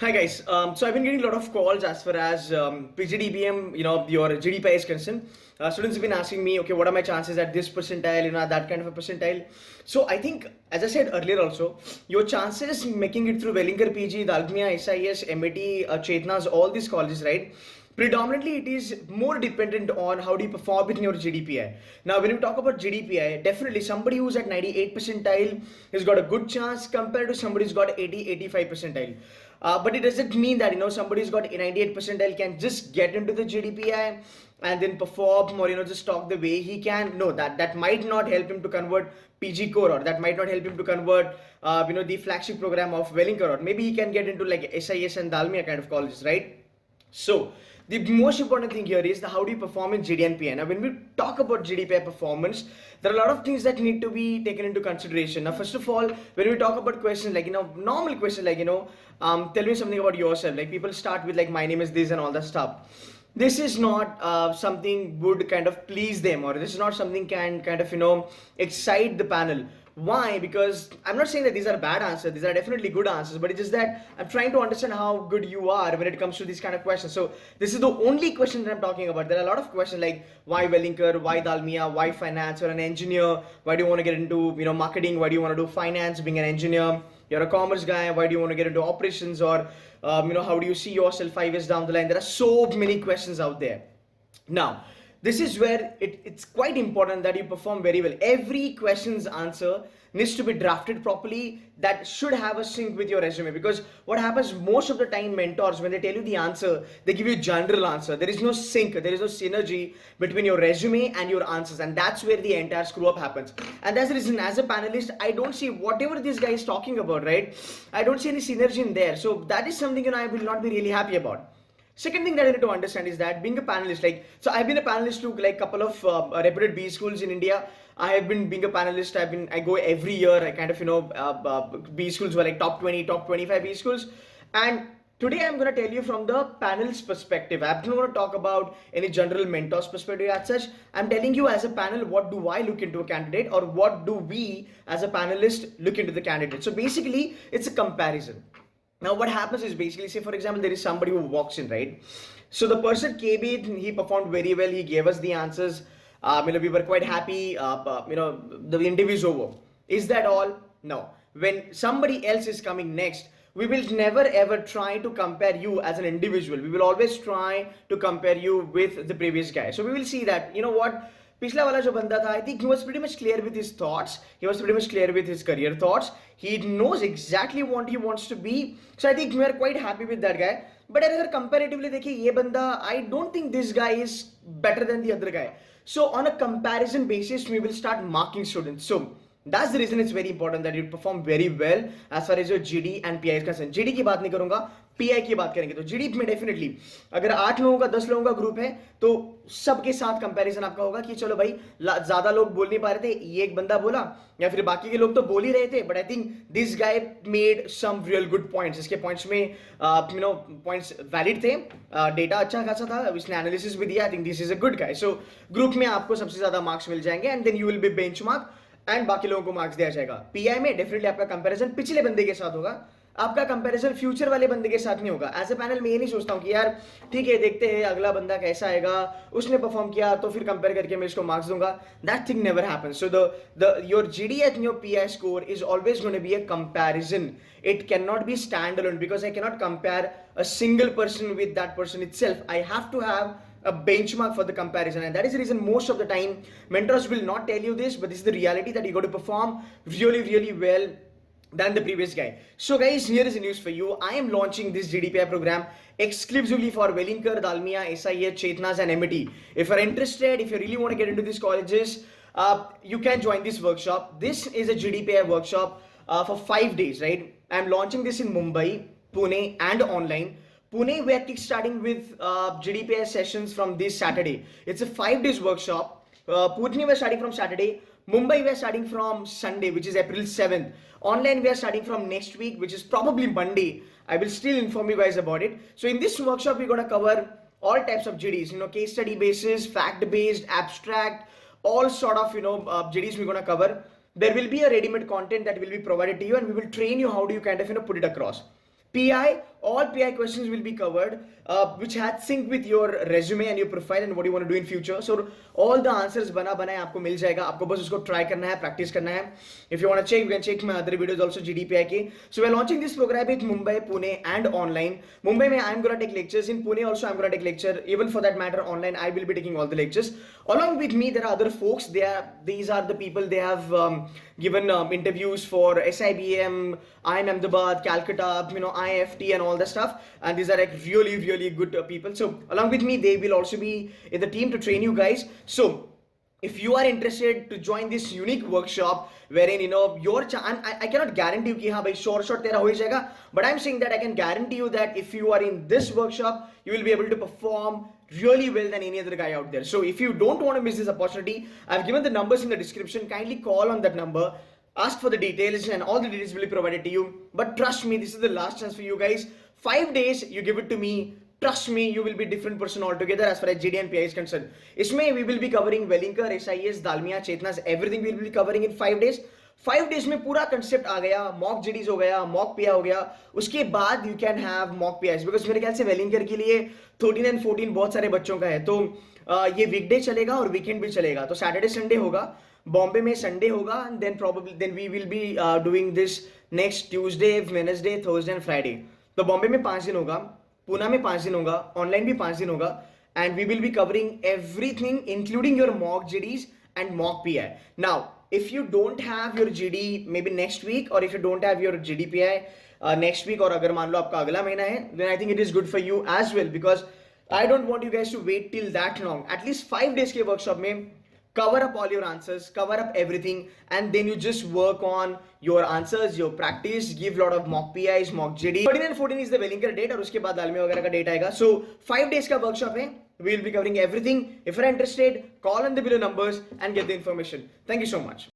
Hi guys. So I've been getting a lot of calls as far as PGDBM, your GDPI is concerned. Students have been asking me, okay, what are my chances at this percentile, that kind of a percentile. So I think, as I said earlier also, your chances making it through Welingkar PG, Dalmia, SIES, MAT, Chetana's, all these colleges, right? Predominantly, it is more dependent on how do you perform in your GDPI. Now, when you talk about GDPI, definitely somebody who's at 98 percentile has got a good chance compared to somebody who's got 80, 85 percentile. But it doesn't mean that somebody's got 98 percentile can just get into the GDPI and then perform or just talk the way he can. No, that might not help him to convert PG core, or that might not help him to convert the flagship program of Welingkar, or maybe he can get into like SIS and Dalmia kind of colleges, right? So the most important thing here is how do you perform in GDPI. Now, when we talk about GDPI performance, there are a lot of things that need to be taken into consideration. Now, first of all, when we talk about questions like normal questions like tell me something about yourself. Like people start with like my name is this and all that stuff. This is not something would kind of please them, or this is not something can kind of excite the panel. Why? Because I'm not saying that these are bad answers, these are definitely good answers, but it's just that I'm trying to understand how good you are when it comes to these kind of questions. So this is the only question that I'm talking about. There are a lot of questions like why Welingkar, why Dalmia, why finance, or an engineer, why do you want to get into marketing, why do you want to do finance being an engineer, you're a commerce guy, why do you want to get into operations, or how do you see yourself 5 years down the line. There are so many questions out there. Now, this is where it's quite important that you perform very well. Every question's answer needs to be drafted properly. That should have a sync with your resume, because what happens most of the time, mentors, when they tell you the answer, they give you a general answer. There is no sync, there is no synergy between your resume and your answers, and that's where the entire screw up happens. And that's the reason, as a panelist, I don't see whatever this guy is talking about, right? I don't see any synergy in there. So that is something I will not be really happy about. Second thing that I need to understand is that being a panelist, so I've been a panelist to like couple of reputed B schools in India. I have been being a panelist. I go every year. I kind of B schools were like top 20, top 25 B schools. And today I'm going to tell you from the panel's perspective. I'm not going to talk about any general mentor's perspective as such. I'm telling you as a panel, what do I look into a candidate, or what do we as a panelist look into the candidate. So basically, it's a comparison. Now what happens is basically, say for example, there is somebody who walks in, right? So the person came in, he performed very well, he gave us the answers, we were quite happy, the interview is over. Is that all? No. When somebody else is coming next, we will never ever try to compare you as an individual. We will always try to compare you with the previous guy. So we will see that, what, पिछला वाला जो बंदा था, I think he was pretty much clear with his thoughts. He was pretty much clear with his career thoughts. He knows exactly what he wants to be. So I think we are quite happy with that guy. But अगर comparatively देखिए ये बंदा, I don't think this guy is better than the other guy. So on a comparison basis, we will start marking students. So that's the reason it's very important that you perform very well as far as your GD and PI is concerned. GD की बात नहीं करूंगा, PI की बात करेंगे. तो GD में definitely अगर 8 लोगों का 10 लोगों का ग्रुप है तो सबके साथ कंपैरिजन आपका होगा कि चलो भाई ज्यादा लोग बोल नहीं पा रहे थे, ये एक बंदा बोला, या फिर बाकी के लोग तो बोल ही रहे थे, but I think this guy made some real good points. इसके पॉइंट्स में पॉइंट्स वैलिड थे, डेटा अच्छा खासा था, इसने एनालिसिस भी दिया. I think this is a good guy. So group में आपको सबसे ज्यादा मार्क्स मिल जाएंगे and then you will be benchmark and बाकी लोगों को मार्क्स दिया जाएगा. पीआई में डेफिनेटली आपका कंपैरिजन पिछले बंदे के साथ होगा, आपका कंपैरिजन फ्यूचर वाले बंदे के साथ नहीं होगा. एज ए पैनल में ये नहीं सोचता हूँ कि यार ठीक है देखते हैं अगला बंदा कैसा आएगा, उसने परफॉर्म किया तो फिर कंपेयर करके मैं इसको मार्क्स दूंगा. That thing never happens. So the your GD and your PI score is always going to be a comparison. It cannot be standalone, because I cannot compare a single person with that person itself. I have to have a benchmark for the comparison, and that is the reason most of the time mentors will not tell you this, but this is the reality, that you got to perform really really well than the previous guy. So guys, here is the news for you. I am launching this GDPI program exclusively for Welingkar, Dalmia, SIES, Chetana's and MAT. If you're interested, if you really want to get into these colleges, you can join this workshop. This is a GDPI workshop for 5 days, right? I'm launching this in Mumbai, Pune and online. Pune, we are kickstarting with GDPI sessions from this Saturday. It's a 5 days workshop. Pune, we are starting from Saturday. Mumbai, we are starting from Sunday, which is April 7th. Online, we are starting from next week, which is probably Monday. I will still inform you guys about it. So in this workshop, we're going to cover all types of GDs, case study basis, fact based, abstract, all sort of, GDs we're going to cover. There will be a ready-made content that will be provided to you, and we will train you how do you kind of put it across. PI, all PI questions will be covered, which had sync with your resume and your profile and what you want to do in future. So all the answers बना बनाए आपको मिल जाएगा, आपको बस उसको try करना है, practice करना है. If you want to check, you can check my other videos also GDPI की. So we're launching this program in Mumbai, Pune and online. Mumbai में I'm gonna take lectures, in Pune also I'm gonna take lecture, even for that matter online I will be taking all the lectures. Along with me there are other folks, these are the people, they have given interviews for SIBM, IIM Ahmedabad, Calcutta, IFT and all that stuff, and these are like really good people. So along with me they will also be in the team to train you guys. So if you are interested to join this unique workshop wherein your I cannot guarantee you कि हाँ भाई short तेरा हो ही जाएगा, but I'm saying that I can guarantee you that if you are in this workshop you will be able to perform really well than any other guy out there. So if you don't want to miss this opportunity, I've given the numbers in the description. Kindly call on that number, ask for the details, and all the details will be provided to you. But trust me, this is the last chance for you guys. 5 days you give it to me. Trust me, you will be a different person altogether as far as GD and PI is concerned. Isme we will be covering Welingkar, SIES, Dalmia, Chetana, everything we will be covering in 5 days. 5 days में पूरा concept आ गया, mock GDs हो गया, mock pi हो गया, उसके बाद you can have mock PIs, because मेरे ख्याल से वेलिंकर के लिए 13 and 14 बहुत सारे बच्चों का है, तो ये वीकडे चलेगा और वीकेंड भी चलेगा. तो सैटरडे संडे होगा, बॉम्बे में संडे होगा, then we will be doing this next Tuesday, Wednesday, Thursday and Friday. तो बॉम्बे में 5 दिन होगा, पूना में 5 दिन होगा, ऑनलाइन भी 5 दिन होगा, and we will be covering everything including your mock GDs and mock PI. Now if you don't have your GD maybe next week, or if you don't have your GDPI next week, और अगर मान लो आपका अगला महीना है, then I think it is good for you as well, because I don't want you guys to wait till that long. At least 5 days के workshop में cover up all your answers, cover up everything, and then you just work on your answers, your practice, give lot of mock PIs, mock GD. 13 and 14 is the Welingkar date, और उसके बाद दालमिया वगैरह का date आएगा. So 5 days का workshop है, we will be covering everything. If you're interested, call on the below numbers and get the information. Thank you so much.